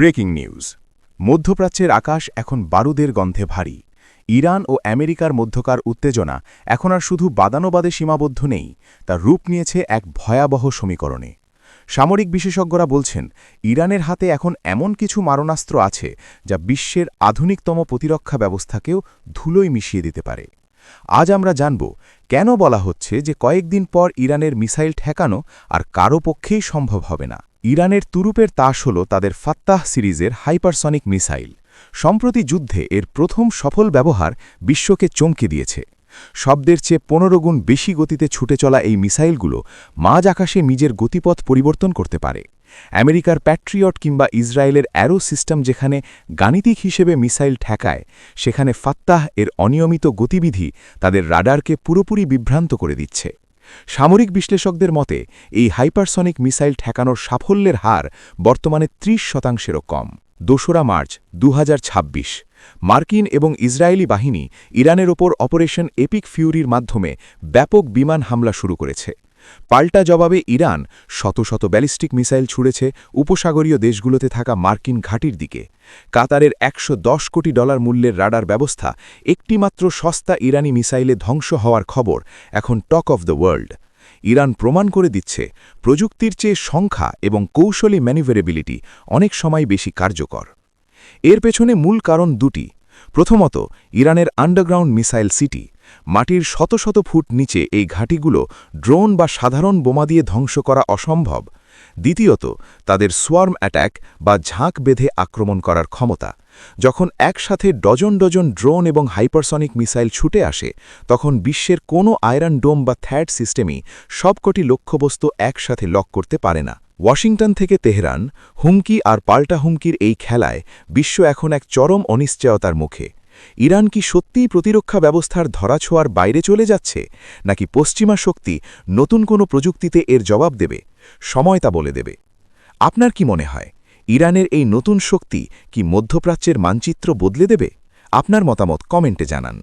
Breaking news. মধ্যপ্রাচ্যের আকাশ এখন বারুদের গন্ধে ভারী। ইরান ও আমেরিকার মধ্যকার উত্তেজনা এখন আর শুধু বাদানুবাদে সীমাবদ্ধ নেই, তা রূপ নিয়েছে এক ভয়াবহ সমীকরণে। সামরিক বিশেষজ্ঞরা বলছেন, ইরানের হাতে এখন এমন কিছু মারণাস্ত্র আছে যা বিশ্বের আধুনিকতম প্রতিরক্ষা ব্যবস্থাকেও ধুলোয় মিশিয়ে দিতে পারে। আজ আমরা জানব কেন বলা হচ্ছে যে কয়েকদিন পর ইরানের মিসাইল ঠেকানো আর কারও পক্ষেই সম্ভব হবে না। ইরানের তুরুপের তাস হল তাদের ফাত্তাহ সিরিজের হাইপারসনিক মিসাইল। সম্প্রতি যুদ্ধে এর প্রথম সফল ব্যবহার বিশ্বকে চমকে দিয়েছে। শব্দের চেয়ে ১৫ গুণ বেশি গতিতে ছুটে চলা এই মিসাইলগুলো মাঝ আকাশে নিজের গতিপথ পরিবর্তন করতে পারে। আমেরিকার প্যাট্রিয়ট কিংবা ইসরায়েলের অ্যারো সিস্টেম যেখানে গাণিতিক হিসেবে মিসাইল ঠেকায়, সেখানে ফাত্তাহ এর অনিয়মিত গতিবিধি তাদের রাডারকে পুরোপুরি বিভ্রান্ত করে দিচ্ছে। সামরিক বিশ্লেষকদের মতে এই হাইপারসনিক মিসাইল ঠেকানোর সাফল্যের হার বর্তমানে ৩০%-এরও কম। ২রা মার্চ ২০২৬ মার্কিন এবং ইসরায়েলি বাহিনী ইরানের ওপর অপারেশন এপিক ফিউরির মাধ্যমে ব্যাপক বিমান হামলা শুরু করেছে। পাল্টা জবাবে ইরান শত শত ব্যালিস্টিক মিসাইল ছুড়েছে উপসাগরীয় দেশগুলোতে থাকা মার্কিন ঘাঁটির দিকে। কাতারের $১১০ কোটি মূল্যের রাডার ব্যবস্থা একটিমাত্র সস্তা ইরানি মিসাইলে ধ্বংস হওয়ার খবর এখন talk of the world. Iran প্রমাণ করে দিচ্ছে প্রযুক্তির চেয়ে সংখ্যা এবং কৌশলী ম্যানিভারেবিলিটি অনেক সময় বেশি কার্যকর। এর পেছনে মূল কারণ দুটি। প্রথমত, ইরানের আন্ডারগ্রাউন্ড মিসাইল সিটি। মাটির শত শত ফুট নিচে এই ঘাঁটিগুলো ড্রোন বা সাধারণ বোমা দিয়ে ধ্বংস করা অসম্ভব। দ্বিতীয়ত, তাদের সোয়ার্ম অ্যাট্যাক বা ঝাঁক বেঁধে আক্রমণ করার ক্ষমতা। যখন একসাথে ডজন ডজন ড্রোন এবং হাইপারসনিক মিসাইল ছুটে আসে, তখন বিশ্বের কোনো আয়রন ডোম বা থ্যাড সিস্টেমই সবকটি লক্ষ্যবস্তু একসাথে লক করতে পারে না। ওয়াশিংটন থেকে তেহরান, হুমকি আর পাল্টা হুমকির এই খেলায় বিশ্ব এখন এক চরম অনিশ্চয়তার মুখে। ইরান কি সত্যিই প্রতিরক্ষা ব্যবস্থার ধরাছোঁয়ার বাইরে চলে যাচ্ছে, নাকি পশ্চিমা শক্তি নতুন কোনো প্রযুক্তিতে এর জবাব দেবে? সময় তা বলে দেবে। আপনার কি মনে হয়, ইরানের এই নতুন শক্তি কি মধ্যপ্রাচ্যের মানচিত্র বদলে দেবে? আপনার মতামত কমেন্টে জানান।